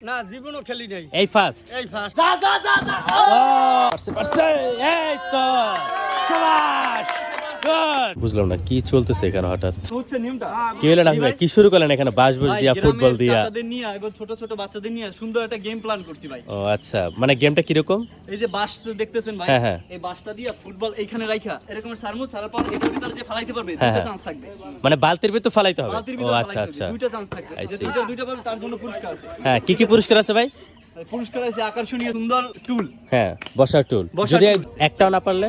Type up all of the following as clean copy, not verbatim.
না জীবনও খেলি নাই। এই ফার্স্ট যা যা যা যা। পারছে এই তো শাবাশ গুড। বুঝলাম না কি চলতেছে এখানে হঠাৎ হচ্ছে নিয়মটা কি হলো না ভাই, কি শুরু করলেন এখানে বাঁশ দিয়া ফুটবল দিয়া? বাচ্চাদের নিয়ে এবং ছোট ছোট বাচ্চাদের নিয়ে সুন্দর একটা গেম প্ল্যান করছি ভাই। ও আচ্ছা, মানে গেমটা কি রকম? এই যে বাঁশ দেখতেছেন ভাই, হ্যাঁ, হ্যাঁ। এই বাঁশটা দিয়ে ফুটবল এইখানে রাখা এরকম সারমু সারার পর এটার ভিতরে যে ফালাইতে পারবে হ্যাঁ, দুটো হ্যাঁ। চান্স থাকবে। মানে বালতির ভিতর ফালাইতে হবে? বালতির ও ভিতরে আচ্ছা ফালাইতে আচ্ছা, হবে, দুইটা চান্স থাকবে। I যে see. দুইটা পারবে তার জন্য পুরস্কার আছে। হ্যাঁ, কি কি পুরস্কার আছে ভাই? পুরস্কার আছে আকর্ষণীয় সুন্দর টুল, হ্যাঁ বসার টুল, বসার যদি টুল। একটাও না পারলে?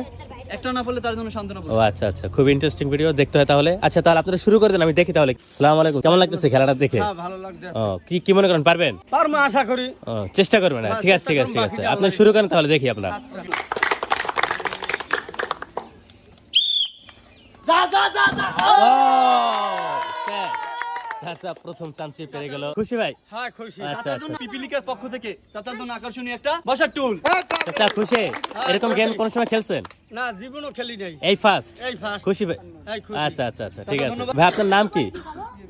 একটা না পারলে তার জন্য সান্ত্বনা ও পুরস্কার। আচ্ছা আচ্ছা, খুব ইন্টারেস্টিং ভিডিও, দেখতে হয় তাহলে। আচ্ছা তাহলে আপনারা শুরু করে দেন, আমি দেখি তাহলে। আসসালামু আলাইকুম, কেমন লাগতেছে খেলাটা দেখে? হ্যাঁ ভালো লাগছে। ও কি মনে করেন, পারবেন? পারবো আশা করি। ও চেষ্টা করবেন। হ্যাঁ, ঠিক আছে ঠিক আছে ঠিক আছে, আপনি শুরু করেন তাহলে, দেখি আপনার। যা যা যা যা। চাচা প্রথম চান্সই পেরে গেল, খুশি ভাই? হ্যাঁ খুশি। আচ্ছা, চাচার জন্য আচ্ছা। পিপিলিকার পক্ষ থেকে চাচার জন্য আকর্ষণীয় একটা বসার টুল। চাচা খুশি? এরকম গেম কোন সময় খেলছেন? না জীবনও খেলি নাই। এই ফার্স্ট? এই ফার্স্ট। খুশি ভাই? এই খুশি। আচ্ছা আচ্ছা আচ্ছা, ঠিক আছে ধন্যবাদ। ভাই। আপনার নাম কি?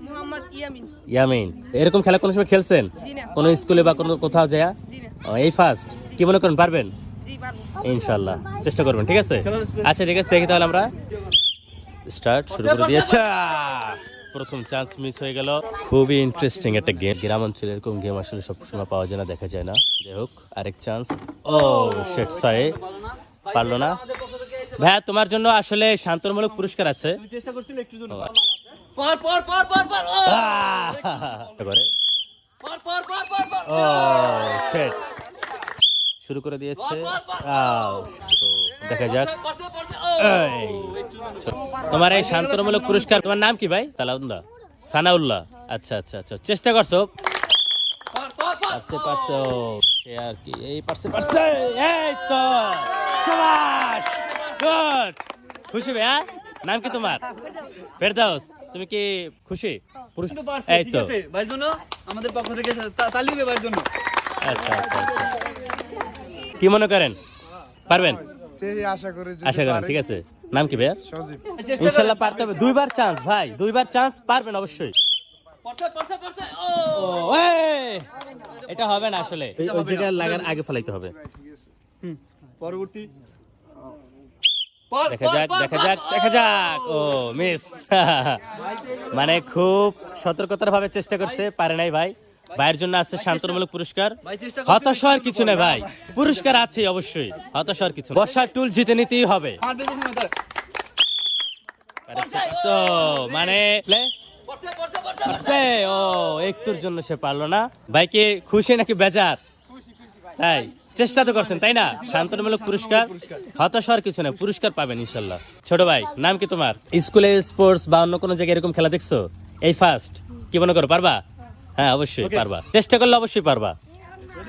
মোহাম্মদ ইয়ামিন। ইয়ামিন, এরকম খেলা কোন সময় খেলছেন? জি না। কোন স্কুলে বা কোনো কোথাও যায়? জি না। এই ফার্স্ট? কি মনে করেন, পারবেন? জি পারবো। ইনশাআল্লাহ চেষ্টা করবেন, ঠিক আছে? আচ্ছা ঠিক আছে, দেখি তাহলে আমরা স্টার্ট শুরু করে দিয়েছি। প্রথম চান্স মিস হয়ে গেল। খুবই ইন্টারেস্টিং একটা গেম, গ্রাম অঞ্চলে এরকম গেম আসলে সবসময় পাওয়া যায় না, দেখা যায় না। যাই হোক, আরেক চান্স। ও শিট, সরি, পারলো না। ভাইয়া তোমার জন্য আসলে শান্তমূলক পুরস্কার আছে। তুমি চেষ্টা করছিলে একটু জন্য। পর পর পর পর পর। ও করে পর পর পর পর পর। ও শিট, শুরু করে দিয়েছে। তো দেখা যাক। পড়তে পড়তে। ও এই, তোমার এই শান্তমূলক পুরস্কার। তোমার নাম কি ভাই? সালাউল্লাহ, সানাউল্লাহ। আচ্ছা আচ্ছা আচ্ছা, চেষ্টা করছো? পর পর পর। পারছে ও, সে আর কি, এই পারছে এই তো শাবাশ গুড। খুশি ভাইয়া? নাম কি তোমার? ফেরদাউস। তুমি কি খুশি? কিন্তু পারছে, এই ঠিক তো। আছে ভাইয়ের জন্য আমাদের পক্ষ থেকে তালি দিবে ভাইয়ের জন্য। আচ্ছা আচ্ছা আচ্ছা, কি মনে করেন, পারবেন? আশা করি আশা করেন, ঠিক আছে। নাম কি ভাইয়া? সজীব। চেষ্টা ইনশাআল্লাহ পারতে হবে। দুইবার চান্স ভাই, দুইবার চান্স, পারবেন অবশ্যই। পড়তে পড়তে পড়তে। ও ও এই, এটা হবে না আসলে, ওই যেটা লাগার আগে ফেলাইতে হবে। হুম, পরবর্তী। পর দেখা পর যাক পর দেখা পর। যাক দেখা যাক। ও মিস। মানে খুব সতর্কতার ভাবে চেষ্টা করছে, পারে নাই ভাই। ভাইয়ের জন্য আছে শান্তমূলক পুরস্কার। ভাই চেষ্টা করতে হতাশ হওয়ার কিছু নেই ভাই, পুরস্কার আছে অবশ্যই, হতাশ হওয়ার কিছু নেই। বর্ষার টুল জিতে নিতেই হবে। আমার বেশি সময় ধরে। তো মানে পড়তে পড়তে পড়তে। পারছে। ও একটুর জন্য সে পারলো না। ভাই কি খুশি নাকি বেজার? তাই চেষ্টা তো করছেন, তাই না? শান্তমূলক পুরস্কার, হতাশ হওয়ার কিছু না, পুরস্কার পাবেন ইনশাল্লাহ। ছোট ভাই, নাম কি তোমার? স্কুলে স্পোর্টস বা অন্য কোনো জায়গায় এরকম খেলা দেখছো? এই ফার্স্ট? কি মনে করো, পারবা? হ্যাঁ অবশ্যই পারবা, চেষ্টা করলে অবশ্যই পারবা।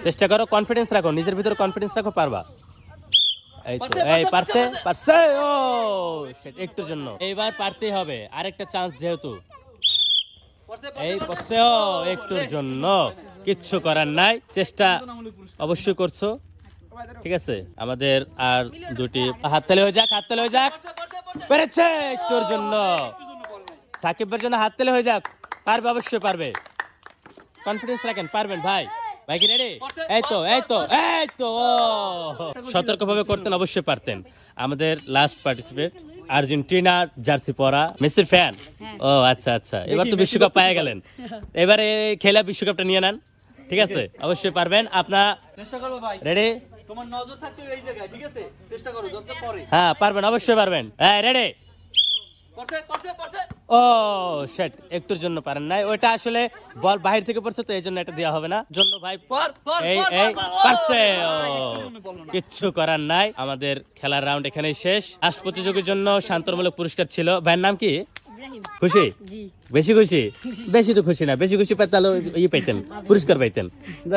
চেষ্টা করো, কনফিডেন্স রাখো, নিজের ভিতরে কনফিডেন্স রাখো, পারবা। এই তো, এই পারছে পারছে। ও সেটা একটুর জন্য, এইবার পারতেই হবে, আরেকটা চান্স যেহেতু। এই পারছে, ও একটুর জন্য, কিচ্ছু করার নাই, চেষ্টা অবশ্যই করছো, ঠিক আছে। আমাদের আর দুটি হাততালি হয়ে যাক, হাততালি হয়ে যাক। পেরেছে একটুর জন্য, সাকিবের জন্য হাততালি হয়ে যাক। পারবে, অবশ্যই পারবে, কনফিডেন্স রাখেন, পারবেন ভাই। ভাই কি রেডি? এই তো এই তো এই তো। সতর্কভাবে করতেন, অবশ্যই পারতেন। আমাদের লাস্ট পার্টিসিপেট আর্জেন্টিনা জার্সি পরা, মেসির ফ্যান। ও আচ্ছা আচ্ছা, এবার তো বিশ্বকাপ পেয়ে গেলেন, এবারে খেলা বিশ্বকাপটা নিয়ে নেন, ঠিক আছে? অবশ্যই পারবেন। আপনার চেষ্টা করবো ভাই। রেডি? তোমার নজর থাকতে হবে এই জায়গায়, ঠিক আছে? চেষ্টা করো যত পরে। হ্যাঁ পারবেন, অবশ্যই পারবেন। হ্যাঁ রেডি? পড়তে পড়তে পড়তে। ও শিট, একটুর জন্য পারেন নাই, ওইটা আসলে বল বাহির থেকে পড়ছে তো এই জন্য এটা দেওয়া হবে না জন্য ভাই। পর পর এই পর এই পর। পারছে। ও জন্য বললো না। কিচ্ছু করার নাই, আমাদের খেলার রাউন্ড এখানেই শেষ। লাস্ট প্রতিযোগীর জন্য শান্তমূলক পুরস্কার ছিল। ভাইয়ের নাম কি? ইব্রাহিম। খুশি? জি। বেশি খুশি? বেশি তো খুশি না, বেশি খুশি পাইতে পুরস্কার পাইতেন।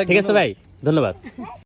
ঠিক আছে ভাই, ধন্যবাদ।